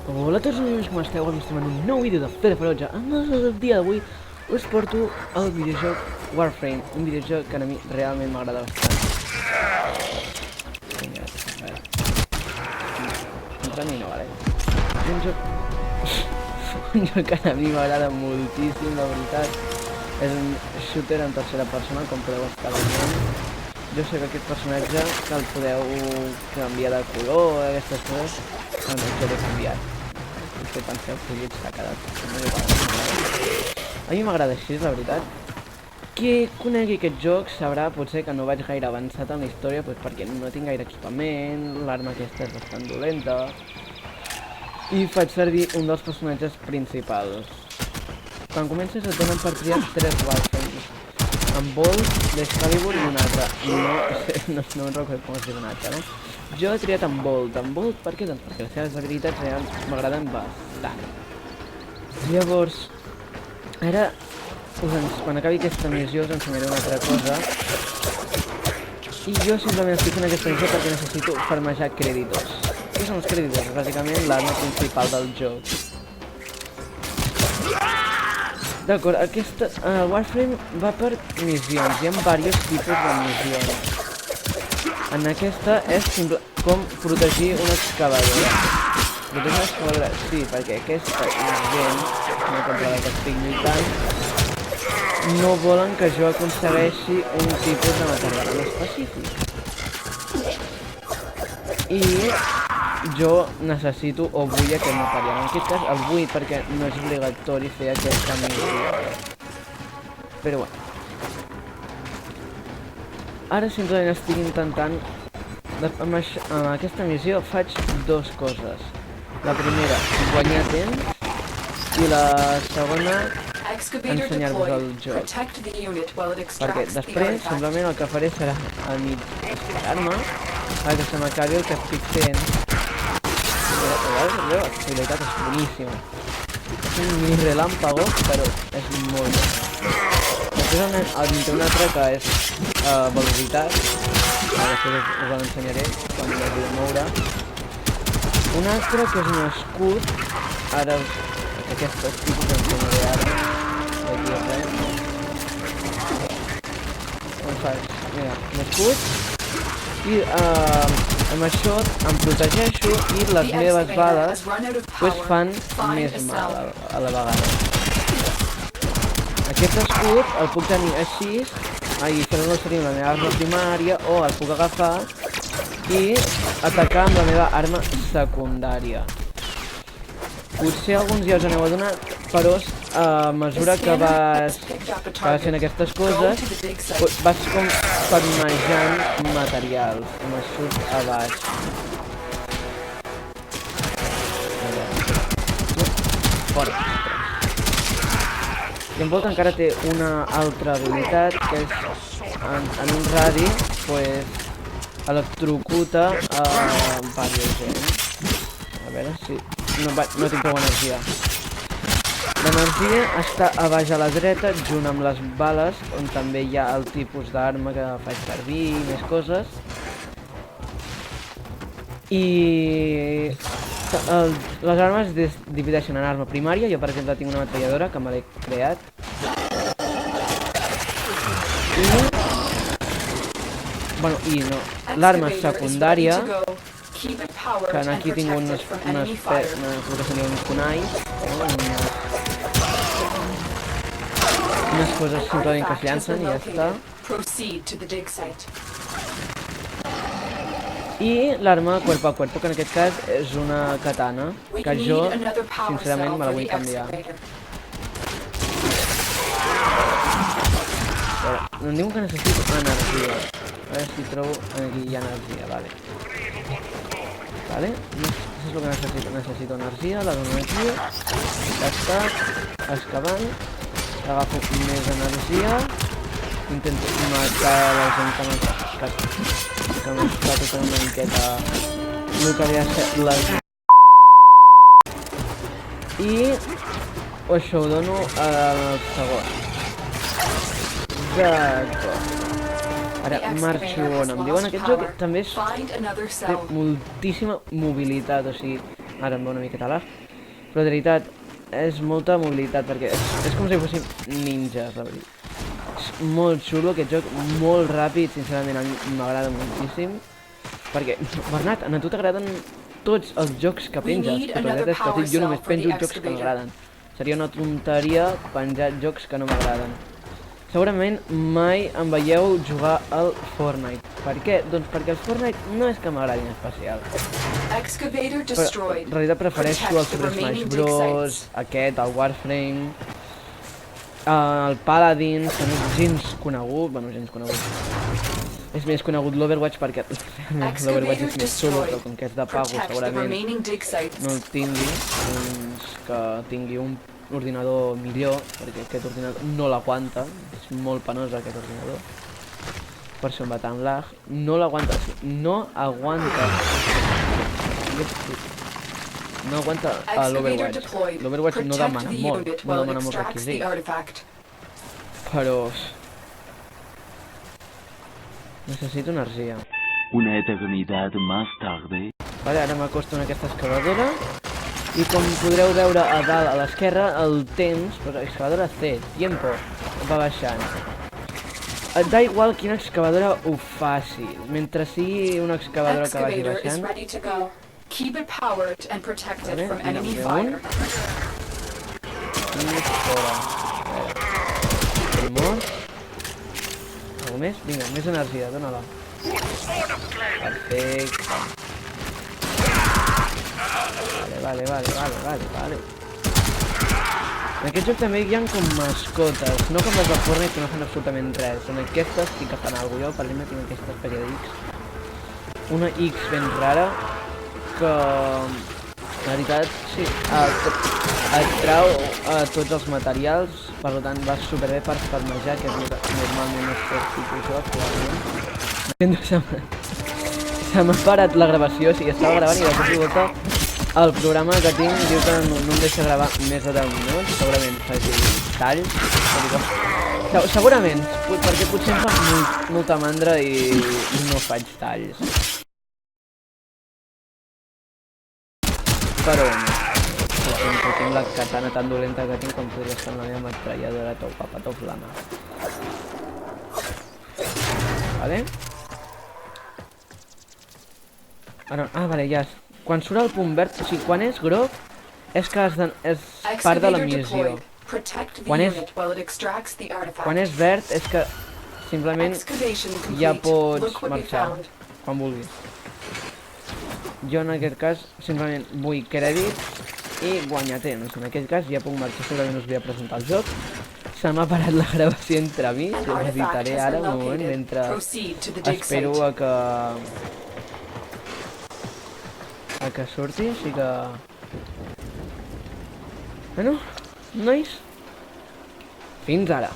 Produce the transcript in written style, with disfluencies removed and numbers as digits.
Hola a tots amigos, com esteu? Avui estem en un nou vídeo de Fede Ferotge. El dia d'avui us porto el videojoc Warframe, un videojoc que a mi realment m'agrada bastant. Vinga, a veure. Entrant i no, vale. Un joc que a mi m'agrada moltíssim, la veritat. És un shooter en tercera persona, com podeu estar veient. Jo sé que aquest personatge que el podeu canviar de color, aquestes coses, doncs jo l'he canviat. Què penseu? Que s'ha quedat. A mi m'agrada així, la veritat. Qui conegui aquest joc sabrà potser que no vaig gaire avançat en la història perquè no tinc gaire equipament, l'arma aquesta és bastant dolenta i faig servir un dels personatges principals. Quan comences et donen per triar 3 Warframes, amb Bolt, d'Excalibur i un altre. No em recordo com es diu un altre, no? Jo he triat amb Bolt. Amb Bolt per què? Doncs perquè les seves habilitats reals m'agraden bastant. Llavors, ara, quan acabi aquesta missió us ensenyaré una altra cosa. I jo simplement estic fent aquesta missió perquè necessito farmejar crèditos. Què són els crèditos? Bàsicament l'arma principal del joc. D'acord, el Warframe va per missions, hi ha diversos tipus de missions. En aquesta és com protegir una excavadora. Protegir una excavadora, sí, perquè aquesta gent, no contra la que estic lluitant, no volen que jo aconsegueixi un tipus de material en específic. I jo necessito o vull aquest material. En aquest cas el vull perquè no és obligatori fer aquesta missió. Però bueno. Ara simplement estic intentant... Amb aquesta missió faig dues coses. La primera, guanyar temps, i la segona, ensenyar-vos el joc. Perquè després, simplement el que faré serà a mi explicar-me, que se m'acabi el que estic fent. L'accessibilitat és boníssima. És un mini relàmpago, però és molt bé. Després en té un altre que és velocitat, després us l'ensenyaré quan m'hagi de moure. Un altre que és un escut, ara aquests tipus l'ensenyaré ara. Aquí a ple. Com faig? Mira, un escut i amb això em protegeixo i les meves bales fan més mal a la vegada. Aquest escut el puc tenir així, i fer-lo servir amb la meva arma primària, o el puc agafar i atacar amb la meva arma secundària. Potser alguns ja us aneu adonat, però a mesura que vas fent aquestes coses, vas com farmejant materials, amb el surt a baix. Fora. I en Bolt encara té una altra habilitat, que és en un radi, electrocuta a diversa gent. A veure si... No tinc prou energia. L'energia està a baix a la dreta, junt amb les bales, on també hi ha el tipus d'arma que faig servir i més coses. I... les armes es divideixen en arma primària. Jo per exemple tinc una metralladora que me l'he creat. L'arma secundària, que aquí tinc unes kunais, unes coses simplement que es llancen i ja està. I l'arma cuerpo a cuerpo, que en aquest cas és una katana, que jo, sincerament, me la vull canviar. Em diuen que necessito energia. A veure si trobo... Aquí hi ha energia, vale. Vale, això és el que necessito. Necessito energia, la dono aquí. Ja està. Excavant. Agafo més energia. Intento matar la gent que m'està tocant una miqueta el que havia de ser les... I això ho dono al segon. D'acord. Ara marxo on em diuen. Aquest joc també té moltíssima mobilitat, o sigui, ara em va una miqueta lag, però de veritat és molta mobilitat perquè és com si fóssim ninjas, la veritat. És molt xulo aquest joc, molt ràpid, sincerament a mi m'agrada moltíssim. Perquè, Bernat, a tu t'agraden tots els jocs que penges, però la veritat és que jo només penjo jocs que m'agraden. Seria una tonteria penjar jocs que no m'agraden. Segurament mai em veieu jugar al Fortnite. Per què? Doncs perquè el Fortnite no és que m'agradi en especial. Però en realitat prefereixo el Super Smash Bros, aquest, el Warframe, el Paladin, que no és gens conegut, bueno, gens conegut. És més conegut l'Overwatch perquè l'Overwatch és més xulo, però com que és de pago segurament no el tingui, doncs que tingui un ordinador millor, perquè aquest ordinador no l'aguanta, és molt penós aquest ordinador, per això em va tan lag, no l'aguanta, no aguanta l'Overwatch no demana molts requisits, però necessito energia. Una eternidad más tarde. Vale, ara m'acosto en aquesta excavadora i com podreu veure a dalt a l'esquerra el temps, però excavadora C, tiempo, va baixant. Et da igual quina excavadora ho faci, mentre sigui una excavadora que vagi baixant. Vale, vinga, un. I fora. Mort. Algú més? Vinga, més energia, dóna-la. Perfecte. Vale. En aquest joc també hi ha com mascotes, no com les de Fortnite que no fan absolutament res. En aquestes sí que fan alguna cosa. Jo, per exemple, tinc aquesta espècie d'X. Una X ben rara que, en veritat, sí, et trau tots els materials, per tant va superbé per farmejar, que és normalment és per tipus actualment. Se m'ha parat la gravació, o sigui, estava gravant i de cop i volta el programa que tinc diu que no em deixa gravar més de 10 minuts, segurament faci talls, segurament, perquè potser em fa molta mandra i no faig talls. Però tinc la katana tan dolenta que tinc com podria estar en la meva metralladora top lama. Vale? Vale, ja. Quan surt el punt verd, o sigui, quan és groc, és que és part de la missió. Quan és verd, és que simplement ja pots marxar, quan vulguis. Jo en aquest cas simplement vull crèdit i guanyar temps. En aquest cas ja puc marxar, segurament us vull presentar el joc. Se m'ha parat la gravació entre mi, ho editaré ara un moment mentre espero a que surti, així que... Bueno, nois, fins ara.